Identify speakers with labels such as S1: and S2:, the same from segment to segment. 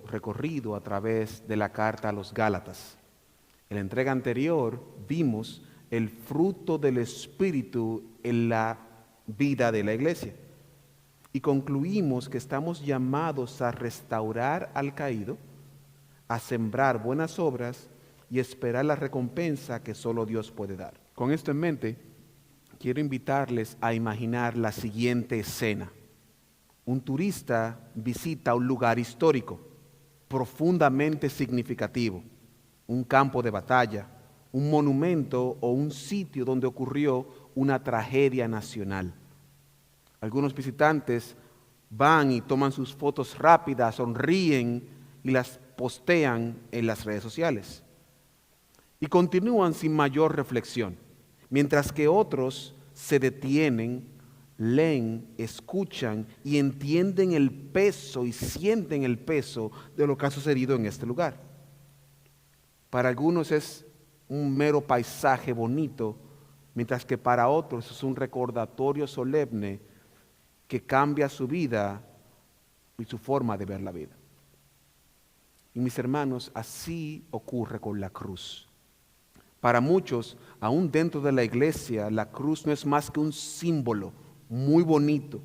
S1: recorrido a través de la carta a los Gálatas. En la entrega anterior vimos el fruto del Espíritu en la vida de la iglesia y concluimos que estamos llamados a restaurar al caído, a sembrar buenas obras y esperar la recompensa que solo Dios puede dar. Con esto en mente, quiero invitarles a imaginar la siguiente escena. Un turista visita un lugar histórico, profundamente significativo, un campo de batalla, un monumento o un sitio donde ocurrió una tragedia nacional. Algunos visitantes van y toman sus fotos rápidas, sonríen y las postean en las redes sociales. Y continúan sin mayor reflexión, mientras que otros se detienen, leen, escuchan y entienden el peso y sienten el peso de lo que ha sucedido en este lugar. Para algunos es un mero paisaje bonito, mientras que para otros es un recordatorio solemne que cambia su vida y su forma de ver la vida. Y mis hermanos, así ocurre con la cruz. Para muchos, aún dentro de la iglesia, la cruz no es más que un símbolo muy bonito,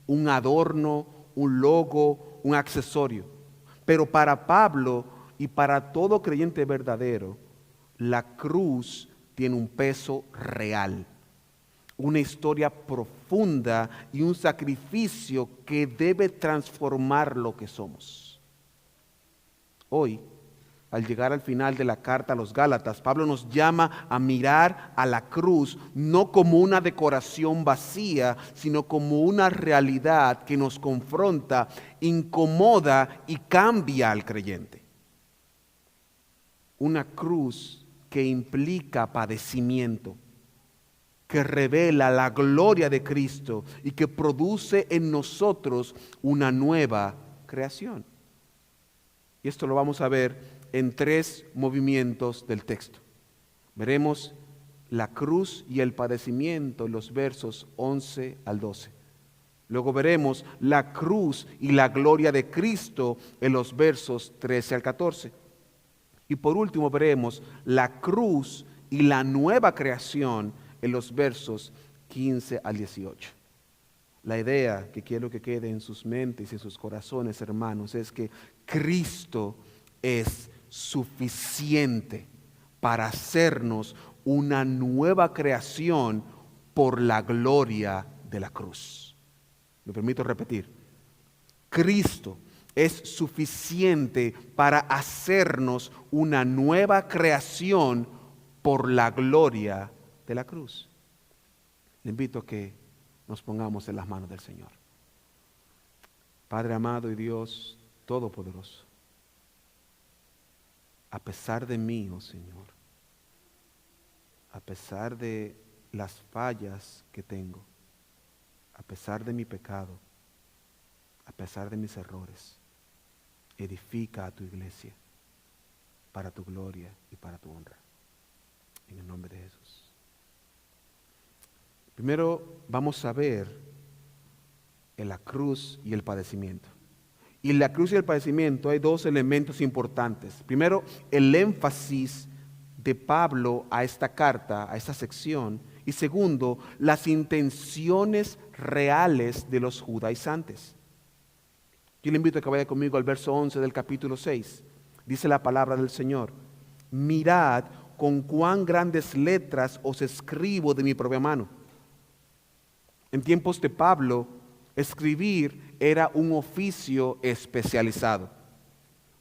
S1: un adorno, un logo, un accesorio. Pero para Pablo y para todo creyente verdadero, la cruz tiene un peso real, una historia profunda y un sacrificio que debe transformar lo que somos. Hoy, al llegar al final de la carta a los Gálatas, Pablo nos llama a mirar a la cruz no como una decoración vacía, sino como una realidad que nos confronta, incomoda y cambia al creyente. Una cruz que implica padecimiento, que revela la gloria de Cristo y que produce en nosotros una nueva creación. Y esto lo vamos a ver en 3 movimientos del texto. Veremos la cruz y el padecimiento en los versos 11 al 12. Luego veremos la cruz y la gloria de Cristo en los versos 13 al 14. Y por último veremos la cruz y la nueva creación en los versos 15 al 18. La idea que quiero que quede en sus mentes y en sus corazones, hermanos, es que Cristo es suficiente para hacernos una nueva creación por la gloria de la cruz. Me permito repetir. Cristo es suficiente para hacernos una nueva creación por la gloria de la cruz. Le invito a que nos pongamos en las manos del Señor. Padre amado y Dios todopoderoso, a pesar de mí, oh Señor, a pesar de las fallas que tengo, a pesar de mi pecado, a pesar de mis errores, edifica a tu iglesia para tu gloria y para tu honra. En el nombre de Jesús. Primero vamos a ver en la cruz y el padecimiento. Y en la cruz y el padecimiento hay 2 elementos importantes. Primero, el énfasis de Pablo a esta carta, a esta sección. Y segundo, las intenciones reales de los judaizantes. Yo le invito a que vaya conmigo al verso 11 del capítulo 6. Dice la palabra del Señor: mirad con cuán grandes letras os escribo de mi propia mano. En tiempos de Pablo, escribir era un oficio especializado,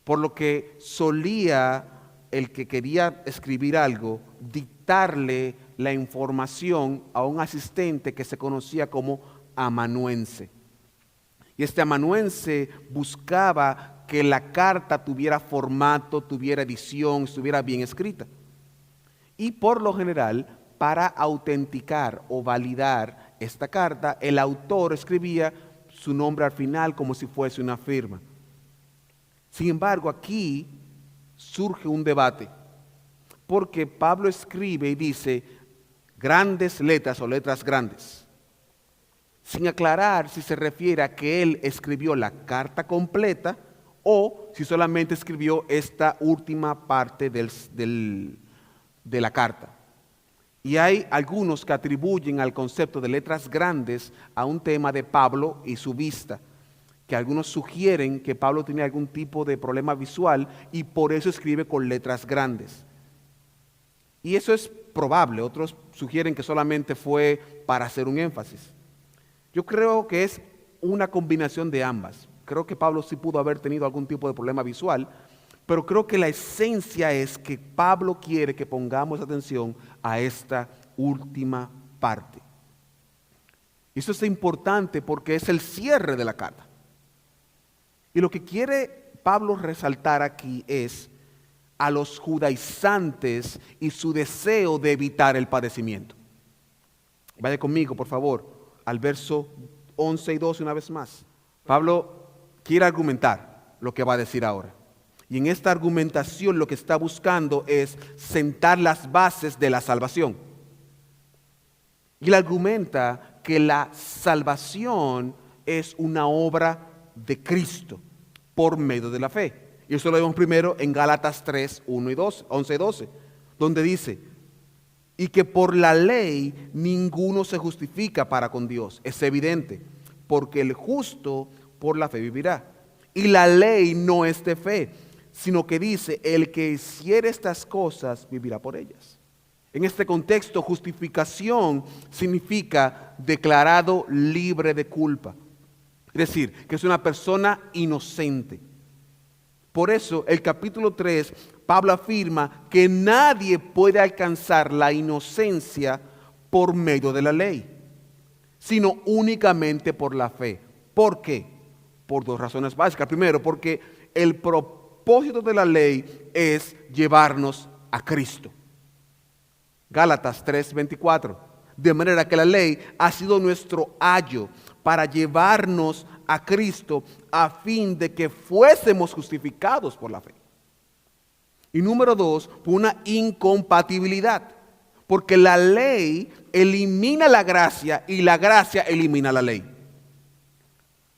S1: por lo que solía el que quería escribir algo dictarle la información a un asistente que se conocía como amanuense. Y este amanuense buscaba que la carta tuviera formato, tuviera edición, estuviera bien escrita. Y por lo general, para autenticar o validar esta carta, el autor escribía su nombre al final como si fuese una firma. Sin embargo, aquí surge un debate, porque Pablo escribe y dice grandes letras o letras grandes, sin aclarar si se refiere a que él escribió la carta completa o si solamente escribió esta última parte de la carta. Y hay algunos que atribuyen al concepto de letras grandes a un tema de Pablo y su vista, que algunos sugieren que Pablo tenía algún tipo de problema visual y por eso escribe con letras grandes. Y eso es probable, otros sugieren que solamente fue para hacer un énfasis. Yo creo que es una combinación de ambas. Creo que Pablo sí pudo haber tenido algún tipo de problema visual, pero creo que la esencia es que Pablo quiere que pongamos atención a esta última parte. Y eso es importante porque es el cierre de la carta. Y lo que quiere Pablo resaltar aquí es a los judaizantes y su deseo de evitar el padecimiento. Vaya conmigo, por favor, al verso 11 y 12 una vez más. Pablo quiere argumentar lo que va a decir ahora. Y en esta argumentación lo que está buscando es sentar las bases de la salvación. Y él argumenta que la salvación es una obra de Cristo por medio de la fe. Y eso lo vemos primero en Gálatas 3, 1 y 12, 11 y 12, donde dice, y que por la ley ninguno se justifica para con Dios. Es evidente, porque el justo por la fe vivirá. Y la ley no es de fe, sino que dice, el que hiciere estas cosas vivirá por ellas. En este contexto, justificación significa declarado libre de culpa. Es decir, que es una persona inocente. Por eso, el capítulo 3, Pablo afirma que nadie puede alcanzar la inocencia por medio de la ley, sino únicamente por la fe. ¿Por qué? Por dos razones básicas. Primero, porque el propósito de la ley es llevarnos a Cristo. Gálatas 3:24. De manera que la ley ha sido nuestro ayo para llevarnos a Cristo a fin de que fuésemos justificados por la fe. Y número 2, por una incompatibilidad. Porque la ley elimina la gracia y la gracia elimina la ley.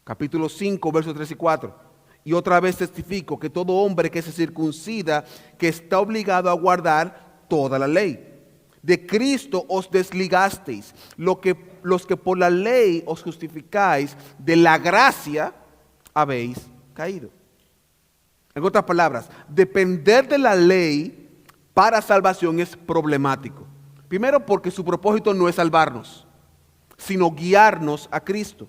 S1: Capítulo 5, versos 3 y 4. Y otra vez testifico que todo hombre que se circuncida, que está obligado a guardar toda la ley. De Cristo os desligasteis, los que por la ley os justificáis, de la gracia habéis caído. En otras palabras, depender de la ley para salvación es problemático. Primero porque su propósito no es salvarnos, sino guiarnos a Cristo.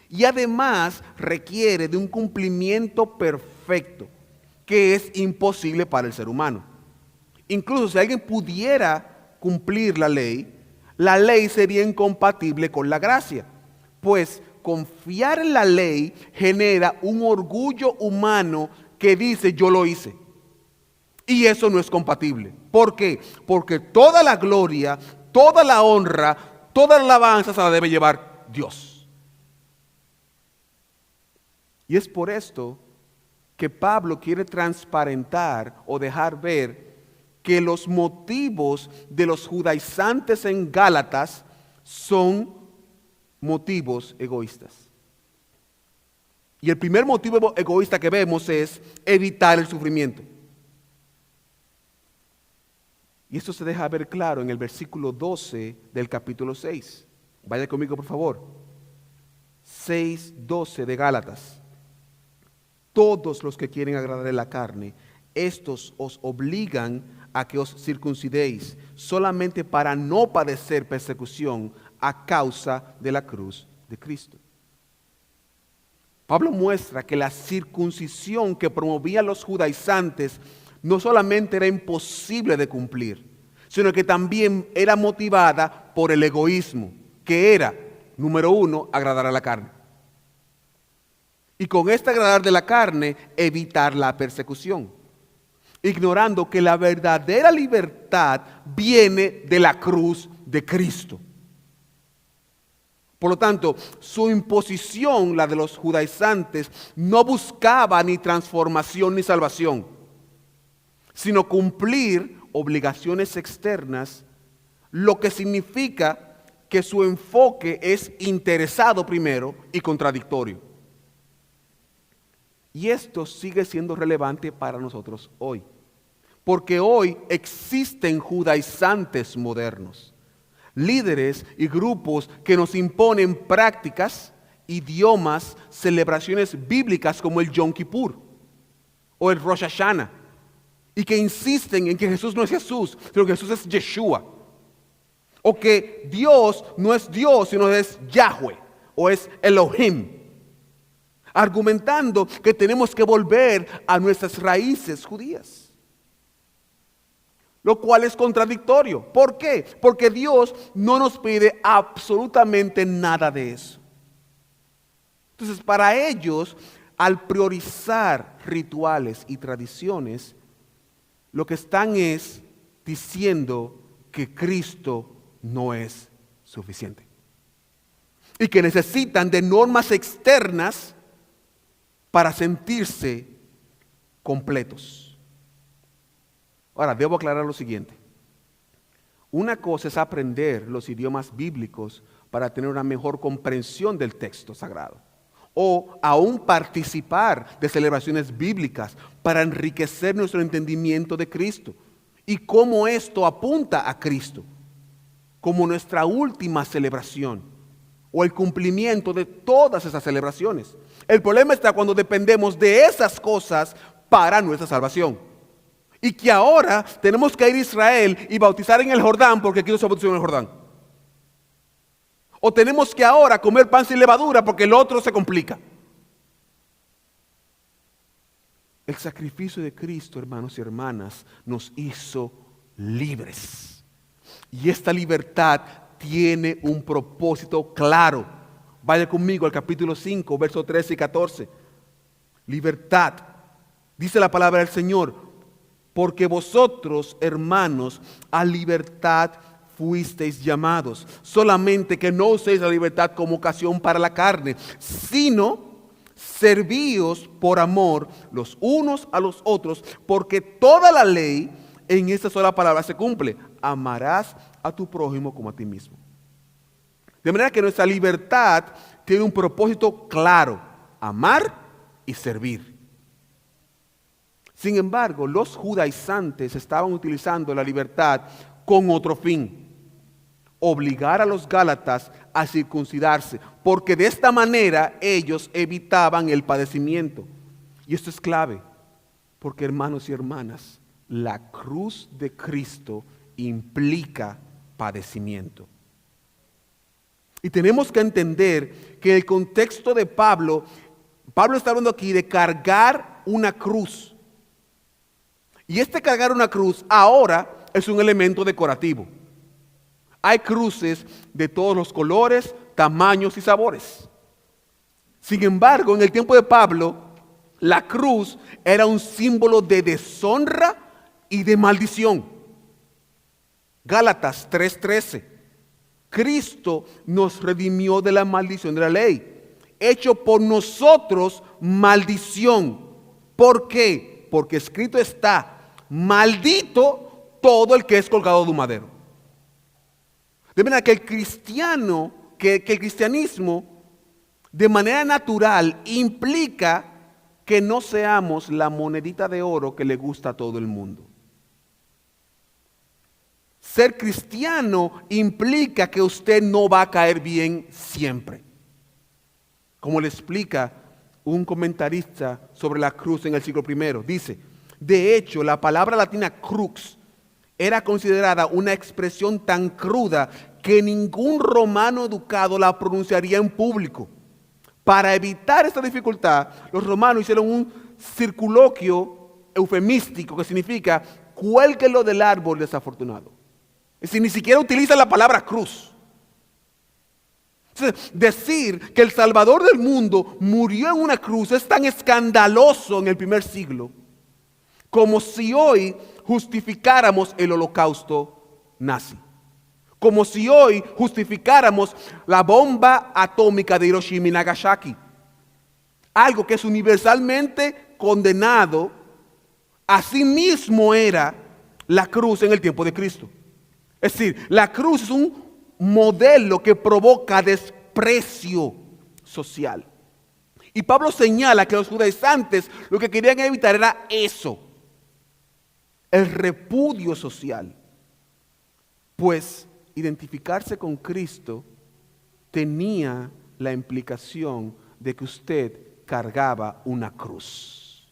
S1: Y además requiere de un cumplimiento perfecto, que es imposible para el ser humano. Incluso si alguien pudiera cumplir la ley sería incompatible con la gracia, pues confiar en la ley genera un orgullo humano que dice yo lo hice, y eso no es compatible. ¿Por qué? Porque toda la gloria, toda la honra, toda la alabanza se la debe llevar Dios. Y es por esto que Pablo quiere transparentar o dejar ver que los motivos de los judaizantes en Gálatas son motivos egoístas. Y el primer motivo egoísta que vemos es evitar el sufrimiento. Y esto se deja ver claro en el versículo 12 del capítulo 6. Vaya conmigo, por favor. 6:12 de Gálatas. Todos los que quieren agradar a la carne, estos os obligan a que os circuncidéis, solamente para no padecer persecución a causa de la cruz de Cristo. Pablo muestra que la circuncisión que promovían los judaizantes no solamente era imposible de cumplir, sino que también era motivada por el egoísmo, que era, número 1, agradar a la carne. Y con este agradar de la carne, evitar la persecución, ignorando que la verdadera libertad viene de la cruz de Cristo. Por lo tanto, su imposición, la de los judaizantes, no buscaba ni transformación ni salvación, sino cumplir obligaciones externas, lo que significa que su enfoque es interesado primero y contradictorio. Y esto sigue siendo relevante para nosotros hoy. Porque hoy existen judaizantes modernos, líderes y grupos que nos imponen prácticas, idiomas, celebraciones bíblicas como el Yom Kippur o el Rosh Hashanah, y que insisten en que Jesús no es Jesús, sino que Jesús es Yeshua, o que Dios no es Dios, sino es Yahweh o es Elohim, argumentando que tenemos que volver a nuestras raíces judías. Lo cual es contradictorio. ¿Por qué? Porque Dios no nos pide absolutamente nada de eso. Entonces, para ellos, al priorizar rituales y tradiciones, lo que están es diciendo que Cristo no es suficiente. Y que necesitan de normas externas para sentirse completos. Ahora, debo aclarar lo siguiente. Una cosa es aprender los idiomas bíblicos para tener una mejor comprensión del texto sagrado, o aún participar de celebraciones bíblicas para enriquecer nuestro entendimiento de Cristo y cómo esto apunta a Cristo como nuestra última celebración o el cumplimiento de todas esas celebraciones. El problema está cuando dependemos de esas cosas para nuestra salvación. Y que ahora tenemos que ir a Israel y bautizar en el Jordán porque Cristo se bautizó en el Jordán. O tenemos que ahora comer pan sin levadura porque el otro se complica. El sacrificio de Cristo, hermanos y hermanas, nos hizo libres. Y esta libertad tiene un propósito claro. Vaya conmigo al capítulo 5, versos 13 y 14. Libertad. Dice la palabra del Señor. Porque vosotros, hermanos, a libertad fuisteis llamados. Solamente que no uséis la libertad como ocasión para la carne, sino servíos por amor los unos a los otros, porque toda la ley en esta sola palabra se cumple. Amarás a tu prójimo como a ti mismo. De manera que nuestra libertad tiene un propósito claro: amar y servir. Sin embargo, los judaizantes estaban utilizando la libertad con otro fin: obligar a los gálatas a circuncidarse, porque de esta manera ellos evitaban el padecimiento. Y esto es clave, porque hermanos y hermanas, la cruz de Cristo implica padecimiento. Y tenemos que entender que en el contexto de Pablo está hablando aquí de cargar una cruz. Y este cargar una cruz ahora es un elemento decorativo. Hay cruces de todos los colores, tamaños y sabores. Sin embargo, en el tiempo de Pablo, la cruz era un símbolo de deshonra y de maldición. Gálatas 3:13. Cristo nos redimió de la maldición de la ley, hecho por nosotros maldición. ¿Por qué? Porque escrito está: maldito todo el que es colgado de un madero. De manera que el cristianismo de manera natural implica que no seamos la monedita de oro que le gusta a todo el mundo. Ser cristiano implica que usted no va a caer bien siempre. Como le explica un comentarista sobre la cruz en el siglo I, dice: de hecho, la palabra latina crux era considerada una expresión tan cruda que ningún romano educado la pronunciaría en público. Para evitar esta dificultad, los romanos hicieron un circunloquio eufemístico que significa: cuélguelo del árbol desafortunado. Es decir, ni siquiera utilizan la palabra cruz. Entonces, decir que el Salvador del mundo murió en una cruz es tan escandaloso en el primer siglo como si hoy justificáramos el holocausto nazi. Como si hoy justificáramos la bomba atómica de Hiroshima y Nagasaki. Algo que es universalmente condenado. Así mismo era la cruz en el tiempo de Cristo. Es decir, la cruz es un modelo que provoca desprecio social. Y Pablo señala que los judaizantes lo que querían evitar era eso, el repudio social. Pues identificarse con Cristo tenía la implicación de que usted cargaba una cruz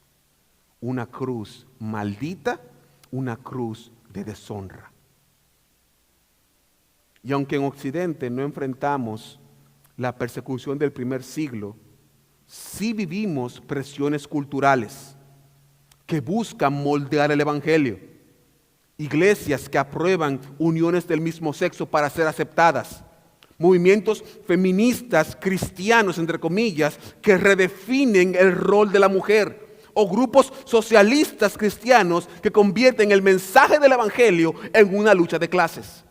S1: maldita, una cruz de deshonra. Y aunque en Occidente no enfrentamos la persecución del primer siglo, sí vivimos presiones culturales que buscan moldear el evangelio. Iglesias que aprueban uniones del mismo sexo para ser aceptadas. Movimientos feministas cristianos, entre comillas, que redefinen el rol de la mujer. O grupos socialistas cristianos que convierten el mensaje del evangelio en una lucha de clases.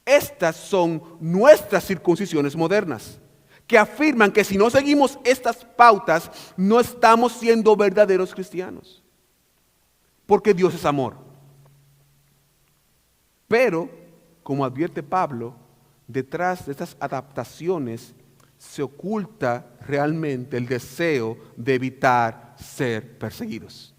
S1: Estas son nuestras circuncisiones modernas, que afirman que si no seguimos estas pautas, no estamos siendo verdaderos cristianos. Porque Dios es amor. Pero, como advierte Pablo, detrás de estas adaptaciones se oculta realmente el deseo de evitar ser perseguidos.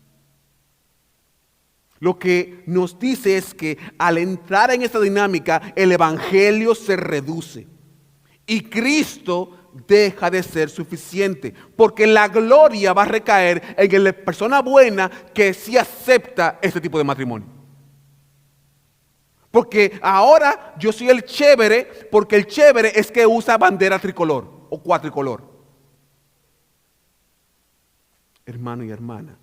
S1: Lo que nos dice es que al entrar en esta dinámica, el evangelio se reduce y Cristo deja de ser suficiente, porque la gloria va a recaer en la persona buena que sí acepta este tipo de matrimonio. Porque ahora yo soy el chévere, porque el chévere es que usa bandera tricolor o cuatricolor. Hermano y hermana,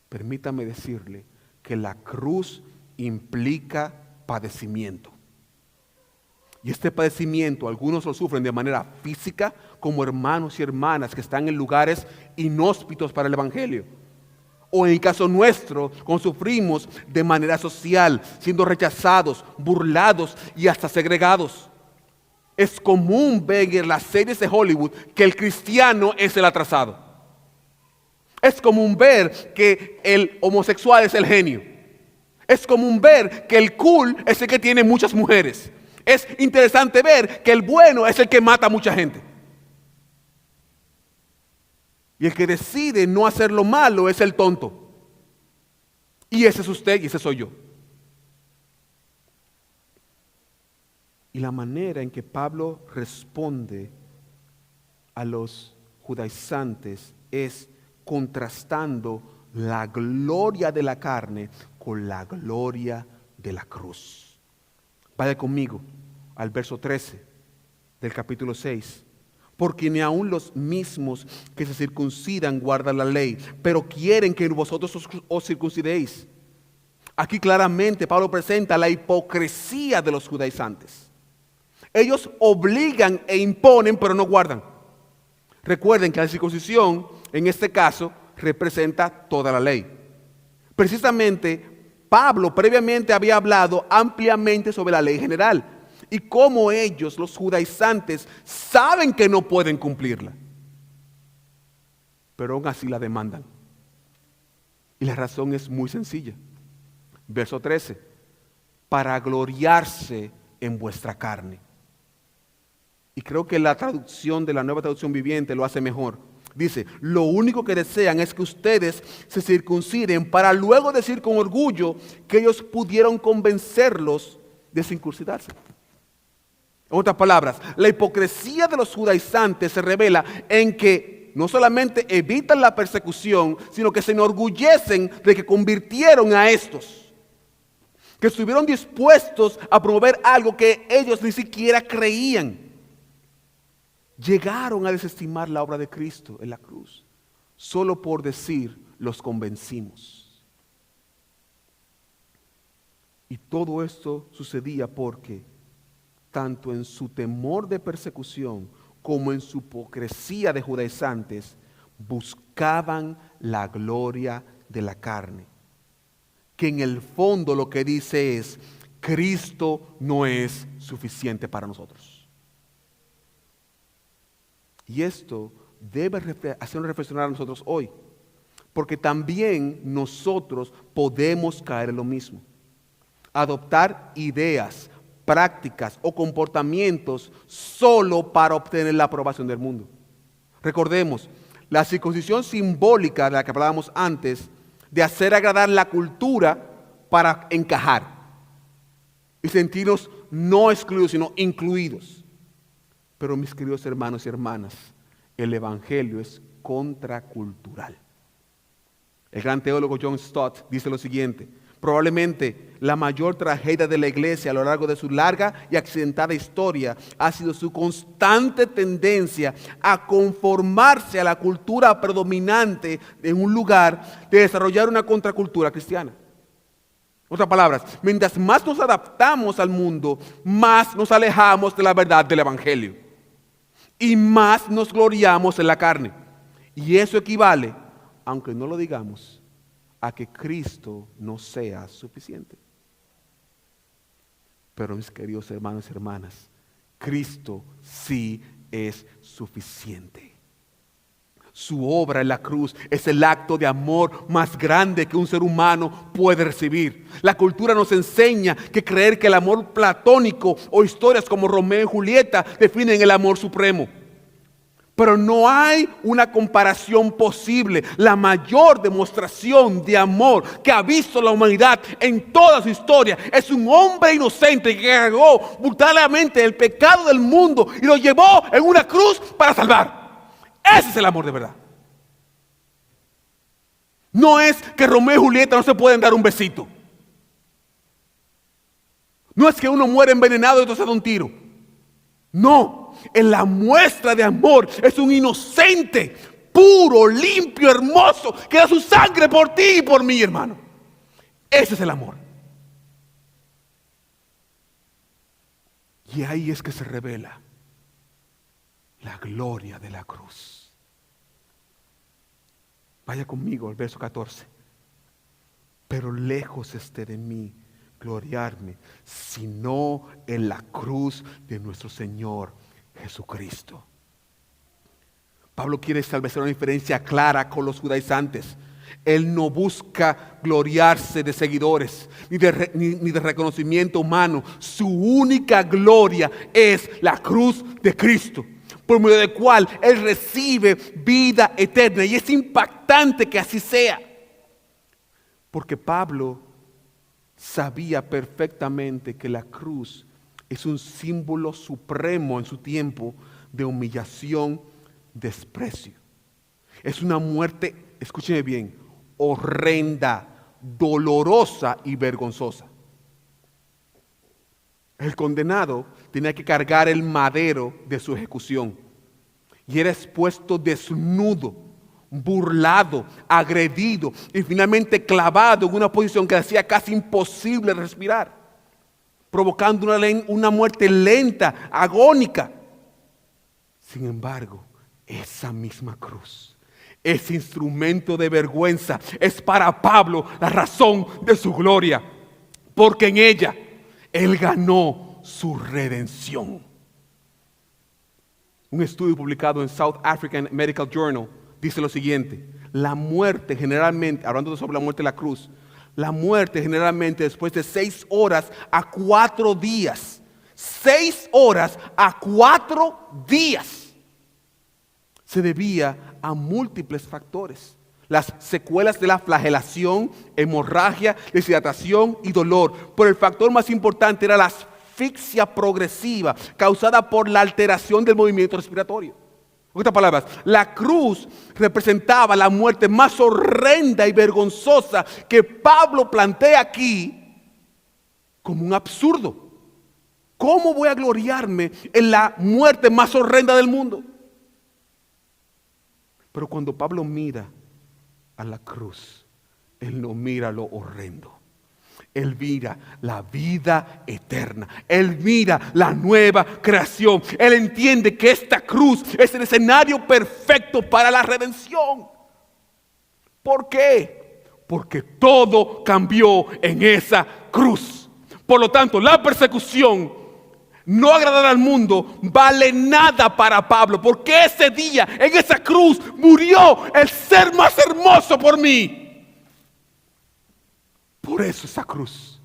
S1: permítame decirle que la cruz implica padecimiento. Y este padecimiento algunos lo sufren de manera física, como hermanos y hermanas que están en lugares inhóspitos para el evangelio. O en el caso nuestro, cuando sufrimos de manera social, siendo rechazados, burlados y hasta segregados. Es común ver en las series de Hollywood que el cristiano es el atrasado. Es común ver que el homosexual es el genio. Es común ver que el cool es el que tiene muchas mujeres. Es interesante ver que el bueno es el que mata a mucha gente. Y el que decide no hacer lo malo es el tonto. Y ese es usted y ese soy yo. Y la manera en que Pablo responde a los judaizantes es contrastando la gloria de la carne con la gloria de la cruz. Vaya conmigo al verso 13 del capítulo 6. Porque ni aun los mismos que se circuncidan guardan la ley, pero quieren que vosotros os circuncidéis. Aquí claramente Pablo presenta la hipocresía de los judaizantes. Ellos obligan e imponen, pero no guardan. Recuerden que la circuncisión, en este caso, representa toda la ley. Precisamente, Pablo previamente había hablado ampliamente sobre la ley general y cómo ellos, los judaizantes, saben que no pueden cumplirla, pero aún así la demandan. Y la razón es muy sencilla. Verso 13, para gloriarse en vuestra carne. Y creo que la traducción de la Nueva Traducción Viviente lo hace mejor. Dice, lo único que desean es que ustedes se circunciden para luego decir con orgullo que ellos pudieron convencerlos de circuncidarse. En otras palabras, la hipocresía de los judaizantes se revela en que no solamente evitan la persecución, sino que se enorgullecen de que convirtieron a estos, que estuvieron dispuestos a promover algo que ellos ni siquiera creían. Llegaron a desestimar la obra de Cristo en la cruz, solo por decir, los convencimos. Y todo esto sucedía porque, tanto en su temor de persecución como en su hipocresía de judaizantes, buscaban la gloria de la carne. Que en el fondo lo que dice es, Cristo no es suficiente para nosotros. Y esto debe hacernos reflexionar a nosotros hoy, porque también nosotros podemos caer en lo mismo. Adoptar ideas, prácticas o comportamientos solo para obtener la aprobación del mundo. Recordemos, la circuncisión simbólica de la que hablábamos antes, de hacer agradar la cultura para encajar y sentirnos no excluidos, sino incluidos. Pero mis queridos hermanos y hermanas, el Evangelio es contracultural. El gran teólogo John Stott dice lo siguiente: probablemente la mayor tragedia de la iglesia a lo largo de su larga y accidentada historia ha sido su constante tendencia a conformarse a la cultura predominante en un lugar de desarrollar una contracultura cristiana. En otras palabras, mientras más nos adaptamos al mundo, más nos alejamos de la verdad del Evangelio y más nos gloriamos en la carne. Y eso equivale, aunque no lo digamos, a que Cristo no sea suficiente. Pero mis queridos hermanos y hermanas, Cristo sí es suficiente. Su obra en la cruz es el acto de amor más grande que un ser humano puede recibir. La cultura nos enseña que creer que el amor platónico o historias como Romeo y Julieta definen el amor supremo. Pero no hay una comparación posible. La mayor demostración de amor que ha visto la humanidad en toda su historia es un hombre inocente que cargó brutalmente el pecado del mundo y lo llevó en una cruz para salvar. Ese es el amor de verdad. No es que Romeo y Julieta no se pueden dar un besito. No es que uno muere envenenado y otro se da un tiro. No. En la muestra de amor es un inocente, puro, limpio, hermoso, que da su sangre por ti y por mí, hermano. Ese es el amor. Y ahí es que se revela la gloria de la cruz. Vaya conmigo al verso 14. Pero lejos esté de mí gloriarme, sino en la cruz de nuestro Señor Jesucristo. Pablo quiere establecer una diferencia clara con los judaizantes. Él no busca gloriarse de seguidores ni de reconocimiento humano. Su única gloria es la cruz de Cristo, por medio del cual Él recibe vida eterna. Y es impactante que así sea, porque Pablo sabía perfectamente que la cruz es un símbolo supremo en su tiempo de humillación, desprecio. Es una muerte, escúcheme bien, horrenda, dolorosa y vergonzosa. El condenado tenía que cargar el madero de su ejecución y era expuesto desnudo, burlado, agredido y finalmente clavado en una posición que hacía casi imposible respirar, provocando una muerte lenta, agónica. Sin embargo, esa misma cruz, ese instrumento de vergüenza, es para Pablo la razón de su gloria, porque en ella Él ganó su redención. Un estudio publicado en South African Medical Journal dice lo siguiente: la muerte generalmente, hablando sobre la muerte de la cruz, la muerte generalmente después de 6 horas a 4 días, 6 horas a 4 días, se debía a múltiples factores. Las secuelas de la flagelación, hemorragia, deshidratación y dolor. Pero el factor más importante era la asfixia progresiva causada por la alteración del movimiento respiratorio. En otras palabras, la cruz representaba la muerte más horrenda y vergonzosa que Pablo plantea aquí como un absurdo. ¿Cómo voy a gloriarme en la muerte más horrenda del mundo? Pero cuando Pablo mira a la cruz, él no mira lo horrendo. Él mira la vida eterna. Él mira la nueva creación. Él entiende que esta cruz es el escenario perfecto para la redención. ¿Por qué? Porque todo cambió en esa cruz. Por lo tanto, la persecución, no agradar al mundo, vale nada para Pablo, porque ese día en esa cruz murió el ser más hermoso por mí. Por eso esa cruz,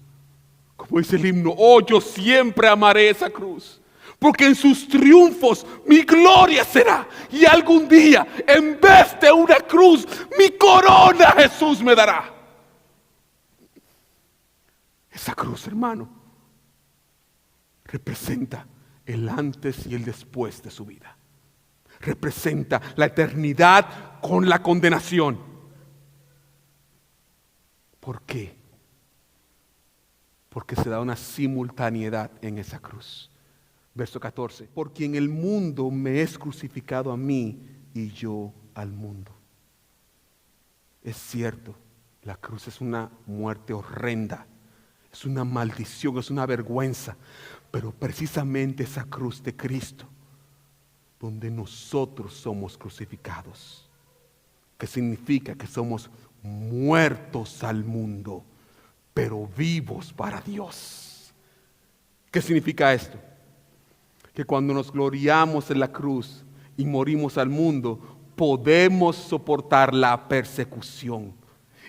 S1: como dice el himno, oh, yo siempre amaré esa cruz, Porque en sus triunfos mi gloria será. Y algún día, en vez de una cruz, mi corona Jesús me dará. Esa cruz, hermano, representa el antes y el después de su vida. Representa la eternidad con la condenación. ¿Por qué? Porque se da una simultaneidad en esa cruz. Verso 14. Porque en el mundo me es crucificado a mí y yo al mundo. Es cierto, la cruz es una muerte horrenda. Es una maldición, es una vergüenza. Pero precisamente esa cruz de Cristo, donde nosotros somos crucificados, que significa que somos muertos al mundo, pero vivos para Dios. ¿Qué significa esto? Que cuando nos gloriamos en la cruz y morimos al mundo, podemos soportar la persecución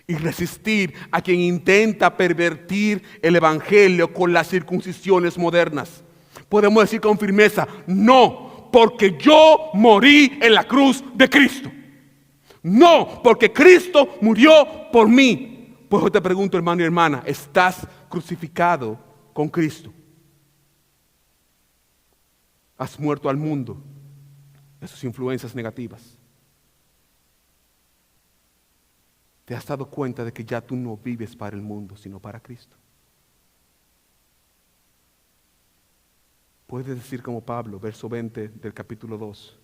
S1: y resistir a quien intenta pervertir el evangelio con las circuncisiones modernas. Podemos decir con firmeza: no, porque yo morí en la cruz de Cristo. No, porque Cristo murió por mí. Pues yo te pregunto, hermano y hermana, ¿estás crucificado con Cristo? Has muerto al mundo, a sus influencias negativas. ¿Te has dado cuenta de que ya tú no vives para el mundo, sino para Cristo? Puedes decir como Pablo, verso 20 del capítulo 2,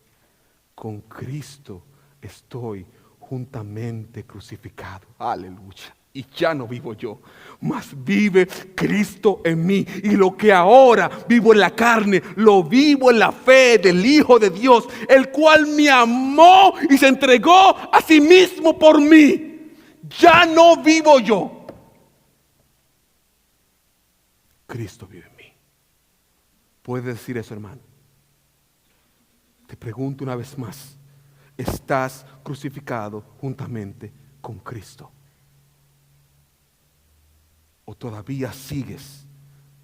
S1: con Cristo estoy juntamente crucificado. Aleluya. Y ya no vivo yo, mas vive Cristo en mí. Y lo que ahora vivo en la carne, lo vivo en la fe del Hijo de Dios, el cual me amó y se entregó a sí mismo por mí. Ya no vivo yo. Cristo vive en mí. ¿Puedes decir eso, hermano? Te pregunto una vez más, ¿estás crucificado juntamente con Cristo? ¿O todavía sigues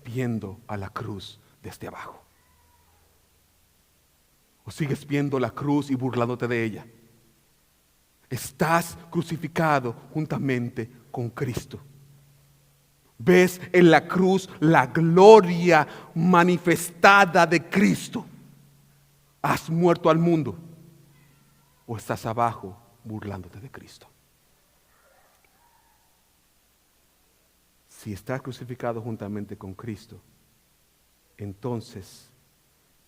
S1: viendo a la cruz desde abajo? ¿O sigues viendo la cruz y burlándote de ella? Estás crucificado juntamente con Cristo. ¿Ves en la cruz la gloria manifestada de Cristo? ¿Has muerto al mundo? ¿O estás abajo burlándote de Cristo? Si estás crucificado juntamente con Cristo, entonces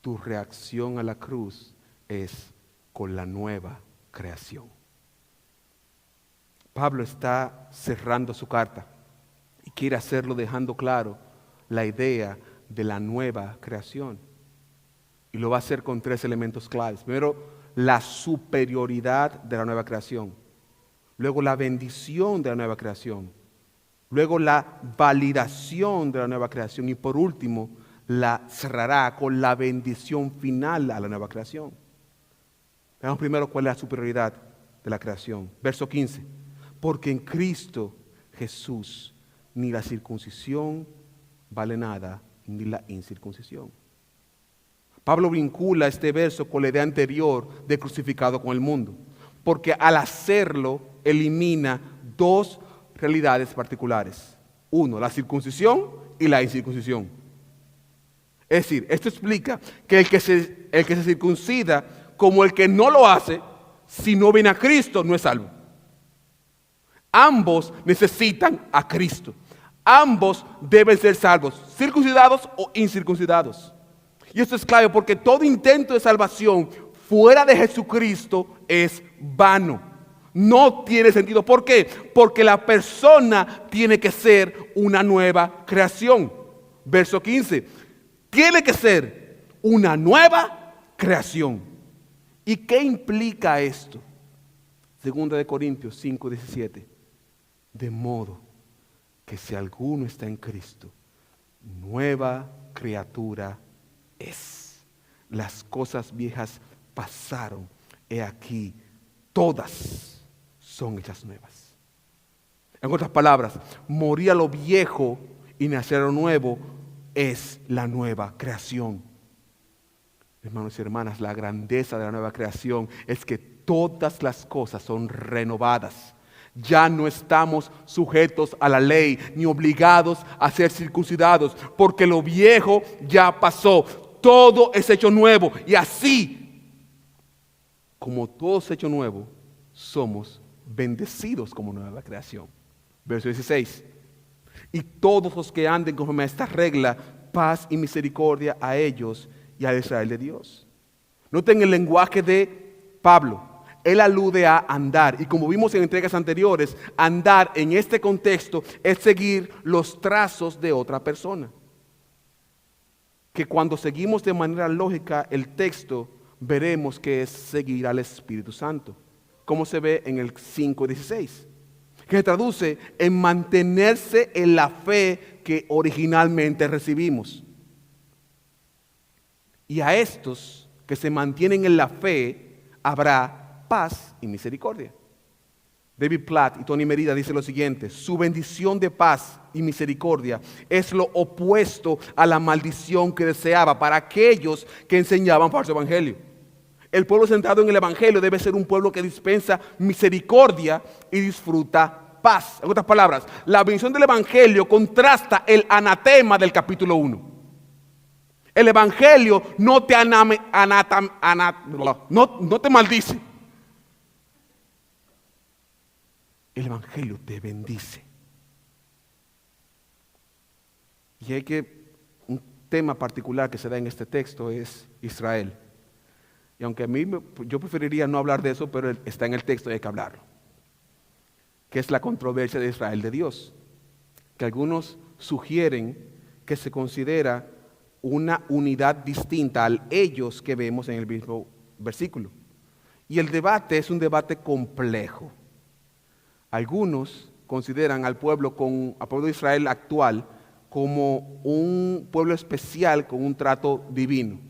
S1: tu reacción a la cruz es con la nueva creación. Pablo está cerrando su carta y quiere hacerlo dejando claro la idea de la nueva creación. Y lo va a hacer con 3 elementos claves. Primero, la superioridad de la nueva creación. Luego, la bendición de la nueva creación. Luego, la validación de la nueva creación. Y por último, la cerrará con la bendición final a la nueva creación. Veamos primero cuál es la superioridad de la creación. Verso 15. Porque en Cristo Jesús ni la circuncisión vale nada, ni la incircuncisión. Pablo vincula este verso con la idea anterior de crucificado con el mundo, porque al hacerlo elimina 2 realidades particulares. 1, la circuncisión y la incircuncisión. Es decir, esto explica que el que se circuncida como el que no lo hace, si no viene a Cristo, no es salvo. Ambos necesitan a Cristo. Ambos deben ser salvos, circuncidados o incircuncidados. Y esto es clave porque todo intento de salvación fuera de Jesucristo es vano. No tiene sentido. ¿Por qué? Porque la persona tiene que ser una nueva creación. Verso 15. Tiene que ser una nueva creación. ¿Y qué implica esto? Segunda de Corintios 5:17. De modo que si alguno está en Cristo, nueva criatura es. Las cosas viejas pasaron, he aquí, todas son hechas nuevas. En otras palabras, morir a lo viejo y nacer a lo nuevo es la nueva creación. Hermanos y hermanas, la grandeza de la nueva creación es que todas las cosas son renovadas. Ya no estamos sujetos a la ley ni obligados a ser circuncidados, porque lo viejo ya pasó. Todo es hecho nuevo. Y así, como todo es hecho nuevo, somos bendecidos como nueva creación. Verso 16. Y todos los que anden conforme a esta regla, paz y misericordia a ellos y a Israel de Dios. Noten el lenguaje de Pablo. Él alude a andar, y como vimos en entregas anteriores, andar en este contexto es seguir los trazos de otra persona. Que cuando seguimos de manera lógica el texto, veremos que es seguir al Espíritu Santo, como se ve en el 5:16, que se traduce en mantenerse en la fe que originalmente recibimos. Y a estos que se mantienen en la fe habrá paz y misericordia. David Platt y Tony Merida dicen lo siguiente: su bendición de paz y misericordia es lo opuesto a la maldición que deseaba para aquellos que enseñaban falso evangelio. El pueblo centrado en el evangelio debe ser un pueblo que dispensa misericordia y disfruta paz. En otras palabras, la bendición del evangelio contrasta el anatema del capítulo 1. El evangelio no te no te maldice. El evangelio te bendice. Y un tema particular que se da en este texto es Israel. Y aunque yo preferiría no hablar de eso, pero está en el texto y hay que hablarlo. Que es la controversia de Israel de Dios. Que algunos sugieren que se considera una unidad distinta al ellos que vemos en el mismo versículo. Y el debate es un debate complejo. Algunos consideran al pueblo de Israel actual como un pueblo especial con un trato divino.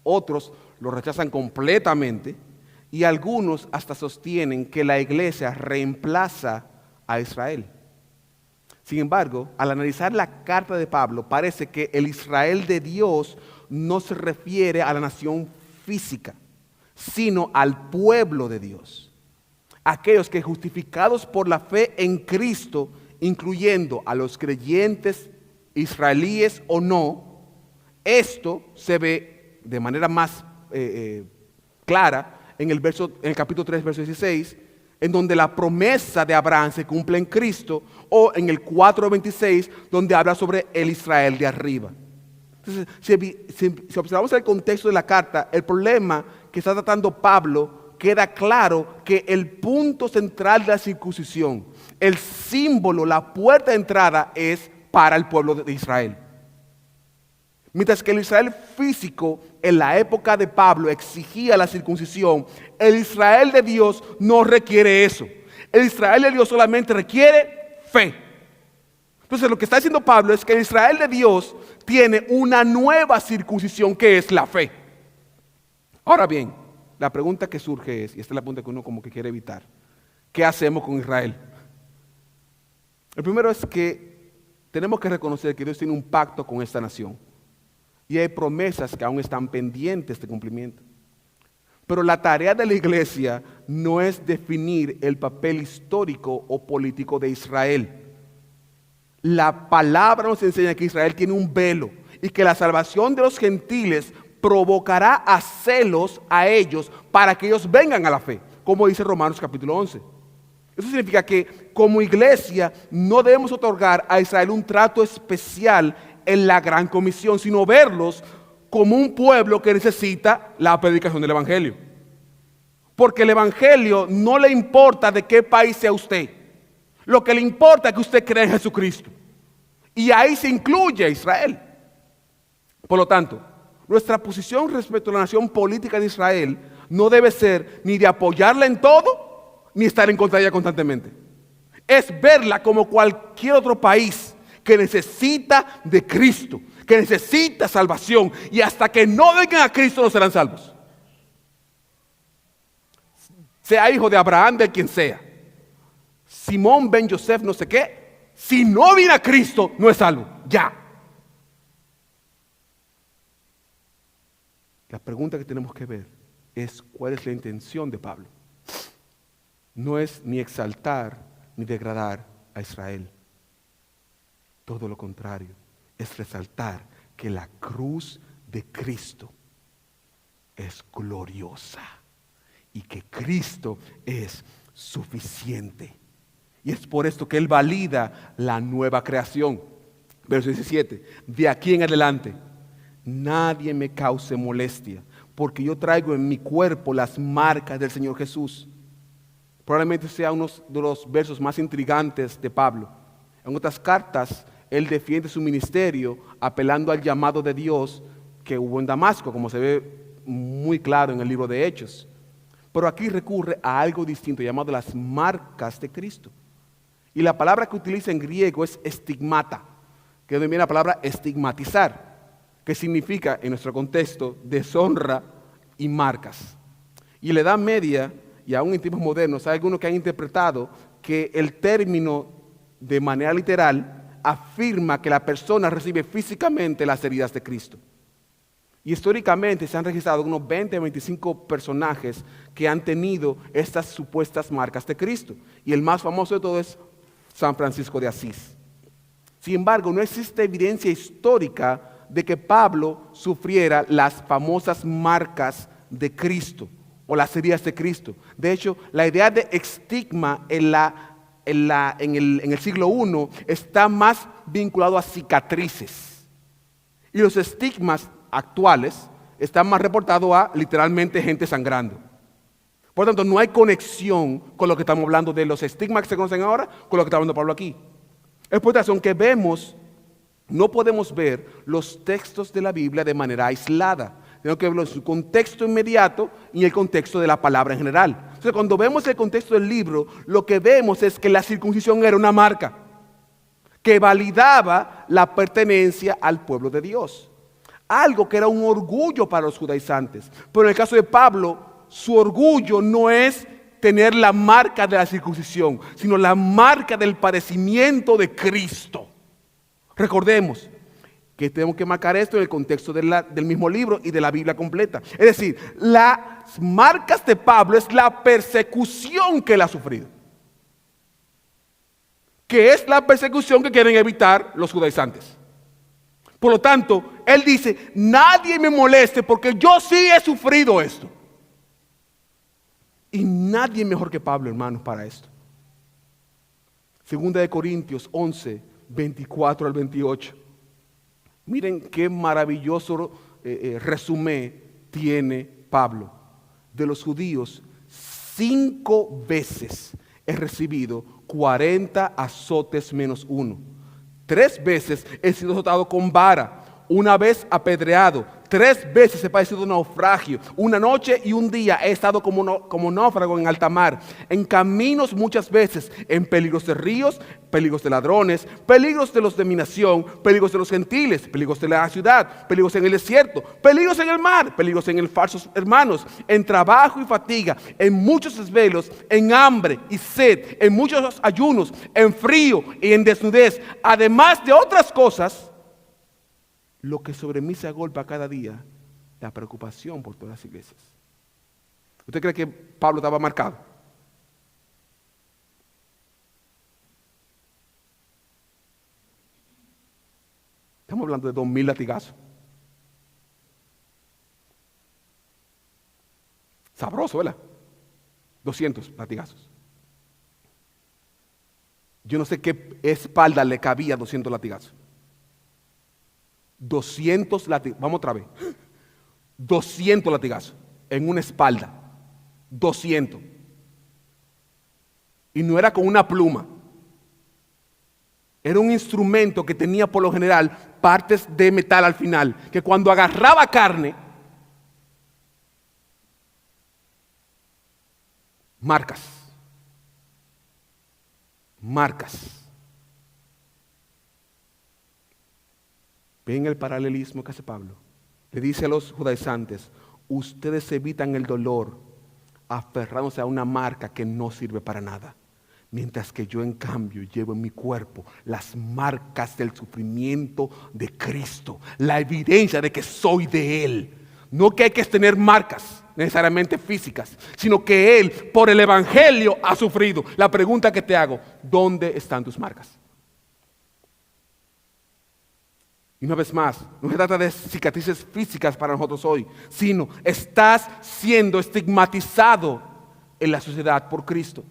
S1: Otros lo rechazan completamente y algunos hasta sostienen que la iglesia reemplaza a Israel. Sin embargo, al analizar la carta de Pablo, parece que el Israel de Dios no se refiere a la nación física, sino al pueblo de Dios. Aquellos que justificados por la fe en Cristo, incluyendo a los creyentes israelíes o no, esto se ve de manera más clara en el capítulo 3, verso 16, en donde la promesa de Abraham se cumple en Cristo, o en el 4:26, donde habla sobre el Israel de arriba. Entonces, si observamos el contexto de la carta, el problema que está tratando Pablo, queda claro que el punto central de la circuncisión, el símbolo, la puerta de entrada es para el pueblo de Israel. Mientras que el Israel físico en la época de Pablo exigía la circuncisión, el Israel de Dios no requiere eso. El Israel de Dios solamente requiere fe. Entonces lo que está diciendo Pablo es que el Israel de Dios tiene una nueva circuncisión que es la fe. Ahora bien, la pregunta que surge es, y esta es la pregunta que uno como que quiere evitar: ¿qué hacemos con Israel? El primero es que tenemos que reconocer que Dios tiene un pacto con esta nación. Y hay promesas que aún están pendientes de cumplimiento. Pero la tarea de la iglesia no es definir el papel histórico o político de Israel. La palabra nos enseña que Israel tiene un velo y que la salvación de los gentiles provocará a celos a ellos para que ellos vengan a la fe, como dice Romanos capítulo 11. Eso significa que como iglesia no debemos otorgar a Israel un trato especial en la gran comisión, sino verlos como un pueblo que necesita la predicación del evangelio. Porque el evangelio no le importa de qué país sea usted. Lo que le importa es que usted crea en Jesucristo. Y ahí se incluye a Israel. Por lo tanto, nuestra posición respecto a la nación política de Israel no debe ser ni de apoyarla en todo, ni estar en contra de ella constantemente. Es verla como cualquier otro país que necesita de Cristo, que necesita salvación, y hasta que no vengan a Cristo no serán salvos. Sea hijo de Abraham, de quien sea, Simón ben Yosef, no sé qué, si no viene a Cristo no es salvo, ya. La pregunta que tenemos que ver es cuál es la intención de Pablo. No es ni exaltar ni degradar a Israel. Todo lo contrario, es resaltar que la cruz de Cristo es gloriosa y que Cristo es suficiente. Y es por esto que Él valida la nueva creación. Verso 17, de aquí en adelante, nadie me cause molestia, porque yo traigo en mi cuerpo las marcas del Señor Jesús. Probablemente sea uno de los versos más intrigantes de Pablo. En otras cartas, él defiende su ministerio apelando al llamado de Dios que hubo en Damasco, como se ve muy claro en el libro de Hechos. Pero aquí recurre a algo distinto llamado las marcas de Cristo. Y la palabra que utiliza en griego es estigmata, que viene la palabra estigmatizar, que significa en nuestro contexto deshonra y marcas. Y en la Edad Media y aún en tiempos modernos hay algunos que han interpretado que el término de manera literal afirma que la persona recibe físicamente las heridas de Cristo. Y históricamente se han registrado unos 20 o 25 personajes que han tenido estas supuestas marcas de Cristo. Y el más famoso de todos es San Francisco de Asís. Sin embargo, no existe evidencia histórica de que Pablo sufriera las famosas marcas de Cristo o las heridas de Cristo. De hecho, la idea de estigma en el siglo I está más vinculado a cicatrices. Y los estigmas actuales están más reportados a literalmente gente sangrando. Por lo tanto, no hay conexión con lo que estamos hablando de los estigmas que se conocen ahora con lo que está hablando Pablo aquí. Es por eso que no podemos ver los textos de la Biblia de manera aislada. Tenemos que verlo en su contexto inmediato y en el contexto de la palabra en general. Entonces, cuando vemos el contexto del libro, lo que vemos es que la circuncisión era una marca que validaba la pertenencia al pueblo de Dios. Algo que era un orgullo para los judaizantes. Pero en el caso de Pablo, su orgullo no es tener la marca de la circuncisión, sino la marca del padecimiento de Cristo. Recordemos que tenemos que marcar esto en el contexto del mismo libro y de la Biblia completa. Es decir, las marcas de Pablo es la persecución que él ha sufrido, que es la persecución que quieren evitar los judaizantes. Por lo tanto, él dice, nadie me moleste porque yo sí he sufrido esto. Y nadie mejor que Pablo, hermanos, para esto. Segunda de Corintios 11, 24 al 28. Miren qué maravilloso resumen tiene Pablo. De los judíos, 5 veces he recibido 40 azotes menos 1. 3 veces he sido azotado con vara, 1 vez apedreado, 3 veces he padecido naufragio, 1 noche y 1 día he estado como náufrago en alta mar, en caminos muchas veces, en peligros de ríos, peligros de ladrones, peligros de los de mi nación, peligros de los gentiles, peligros de la ciudad, peligros en el desierto, peligros en el mar, peligros en el falsos hermanos, en trabajo y fatiga, en muchos desvelos, en hambre y sed, en muchos ayunos, en frío y en desnudez, además de otras cosas. Lo que sobre mí se agolpa cada día, la preocupación por todas las iglesias. ¿Usted cree que Pablo estaba marcado? Estamos hablando de 2000 latigazos. Sabroso, ¿verdad? 200 latigazos. Yo no sé qué espalda le cabía 200 latigazos. 200 latigazos, vamos otra vez, 200 latigazos en una espalda, 200. Y no era con una pluma, era un instrumento que tenía por lo general partes de metal al final, que cuando agarraba carne, marcas. ¿Ven el paralelismo que hace Pablo? Le dice a los judaizantes, ustedes evitan el dolor aferrándose a una marca que no sirve para nada, mientras que yo en cambio llevo en mi cuerpo las marcas del sufrimiento de Cristo, la evidencia de que soy de Él. No que hay que tener marcas necesariamente físicas, sino que Él, por el Evangelio, ha sufrido. La pregunta que te hago, ¿dónde están tus marcas? Y una vez más, no se trata de cicatrices físicas para nosotros hoy, sino estás siendo estigmatizado en la sociedad por Cristo.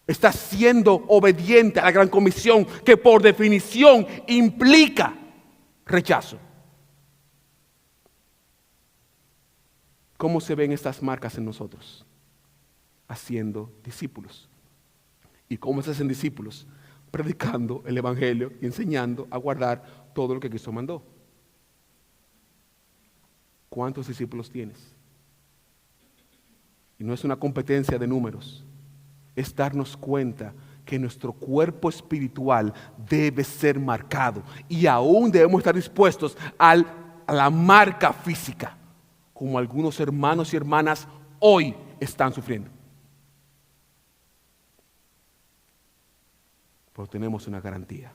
S1: Estás siendo obediente a la gran comisión que por definición implica rechazo. ¿Cómo se ven estas marcas en nosotros? Haciendo discípulos. ¿Y cómo se hacen discípulos? Predicando el Evangelio y enseñando a guardar todo lo que Cristo mandó. ¿Cuántos discípulos tienes? Y no es una competencia de números, es darnos cuenta que nuestro cuerpo espiritual debe ser marcado y aún debemos estar dispuestos a la marca física, como algunos hermanos y hermanas hoy están sufriendo. Pero tenemos una garantía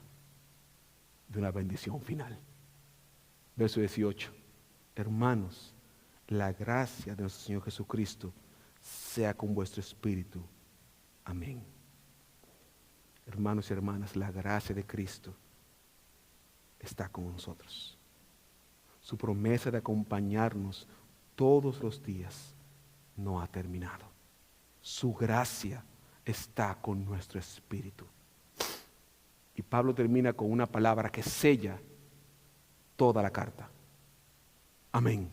S1: de una bendición final. Verso 18. Hermanos, la gracia de nuestro Señor Jesucristo sea con vuestro espíritu. Amén. Hermanos y hermanas, la gracia de Cristo está con nosotros. Su promesa de acompañarnos todos los días no ha terminado. Su gracia está con nuestro espíritu. Y Pablo termina con una palabra que sella toda la carta. Amén.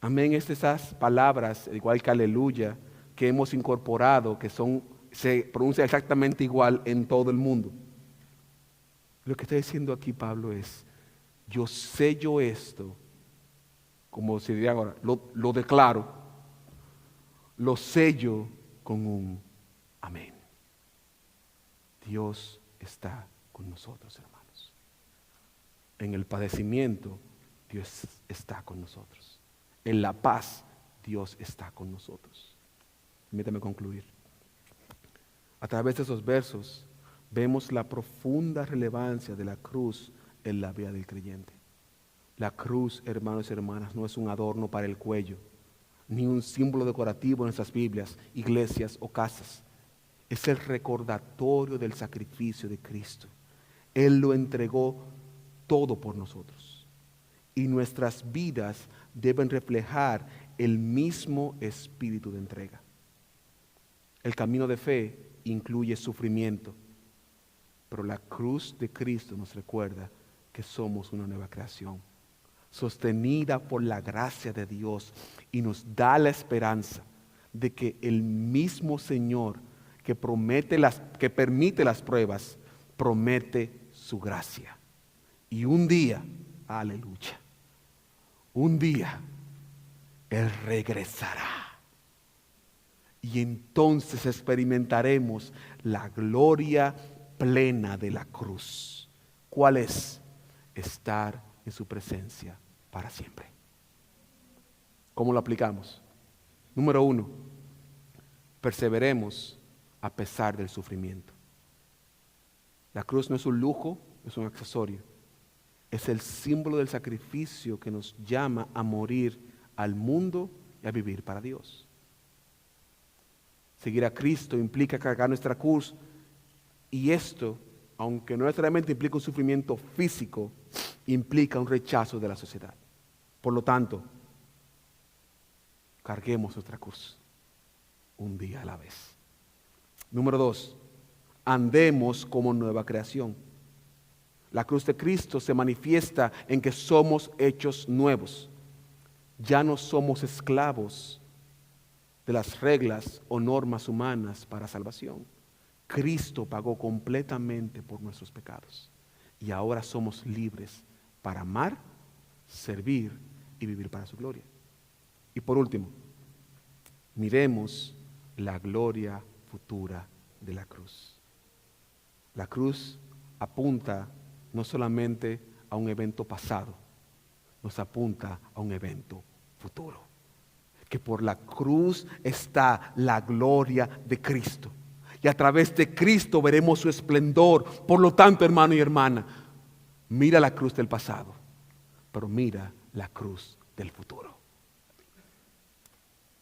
S1: Amén es de esas palabras, igual que aleluya, que hemos incorporado, que se pronuncia exactamente igual en todo el mundo. Lo que está diciendo aquí Pablo es, yo sello esto, como se diría ahora, lo declaro, lo sello con un amén. Dios está con nosotros, hermanos. En el padecimiento, Dios está con nosotros. En la paz, Dios está con nosotros. Permítame concluir. A través de esos versos, vemos la profunda relevancia de la cruz en la vida del creyente. La cruz, hermanos y hermanas, no es un adorno para el cuello, ni un símbolo decorativo en nuestras Biblias, iglesias o casas. Es el recordatorio del sacrificio de Cristo. Él lo entregó todo por nosotros. Y nuestras vidas deben reflejar el mismo espíritu de entrega. El camino de fe incluye sufrimiento, pero la cruz de Cristo nos recuerda que somos una nueva creación, sostenida por la gracia de Dios, y nos da la esperanza de que el mismo Señor que permite las pruebas, promete su gracia. Y un día, aleluya, un día Él regresará. Y entonces experimentaremos la gloria plena de la cruz. ¿Cuál es? Estar en su presencia para siempre. ¿Cómo lo aplicamos? Número 1, perseveremos a pesar del sufrimiento. La cruz no es un lujo, es un accesorio. Es el símbolo del sacrificio que nos llama a morir al mundo y a vivir para Dios. Seguir a Cristo implica cargar nuestra cruz, y esto, aunque no necesariamente implica un sufrimiento físico, implica un rechazo de la sociedad. Por lo tanto, carguemos nuestra cruz un día a la vez. Número 2, andemos como nueva creación. La cruz de Cristo se manifiesta en que somos hechos nuevos. Ya no somos esclavos de las reglas o normas humanas para salvación. Cristo pagó completamente por nuestros pecados y ahora somos libres para amar, servir y vivir para su gloria. Y por último, miremos la gloria futura de la cruz. La cruz apunta no solamente a un evento pasado, nos apunta a un evento futuro. Que por la cruz está la gloria de Cristo. Y a través de Cristo veremos su esplendor. Por lo tanto, hermano y hermana, mira la cruz del pasado, pero mira la cruz del futuro.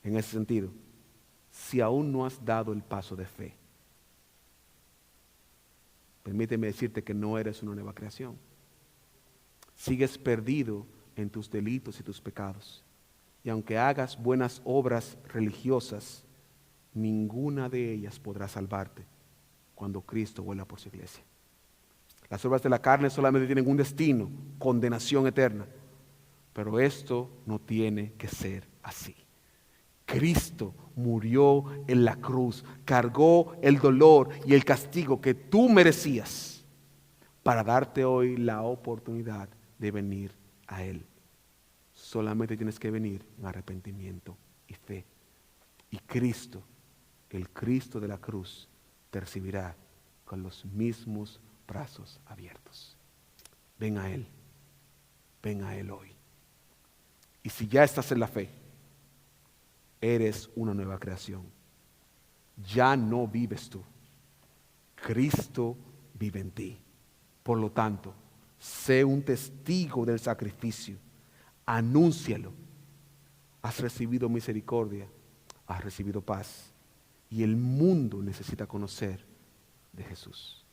S1: En ese sentido, si aún no has dado el paso de fe, permíteme decirte que no eres una nueva creación. Sigues perdido en tus delitos y tus pecados. Y aunque hagas buenas obras religiosas, ninguna de ellas podrá salvarte cuando Cristo vuelva por su iglesia. Las obras de la carne solamente tienen un destino, condenación eterna. Pero esto no tiene que ser así. Cristo murió en la cruz, cargó el dolor y el castigo que tú merecías para darte hoy la oportunidad de venir a Él. Solamente tienes que venir en arrepentimiento y fe. Y Cristo, el Cristo de la cruz, te recibirá con los mismos brazos abiertos. Ven a Él. Ven a Él hoy. Y si ya estás en la fe, eres una nueva creación. Ya no vives tú. Cristo vive en ti. Por lo tanto, sé un testigo del sacrificio. Anúncialo. Has recibido misericordia, has recibido paz. Y el mundo necesita conocer de Jesús.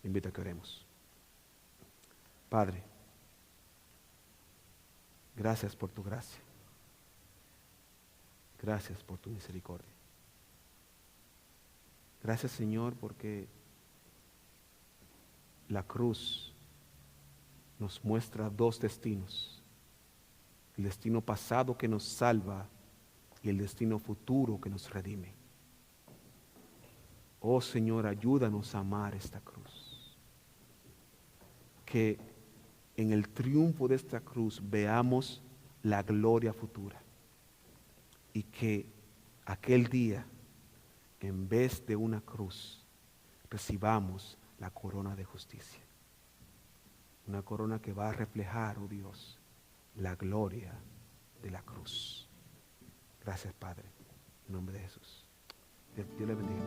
S1: Te invito a que oremos. Padre, gracias por tu gracia. Gracias por tu misericordia. Gracias, Señor, porque la cruz nos muestra dos destinos. El destino pasado que nos salva y el destino futuro que nos redime. Oh Señor, ayúdanos a amar esta cruz. Que en el triunfo de esta cruz veamos la gloria futura. Y que aquel día, en vez de una cruz, recibamos la corona de justicia. Una corona que va a reflejar, oh Dios, la gloria de la cruz. Gracias, Padre. En nombre de Jesús. Dios le bendiga.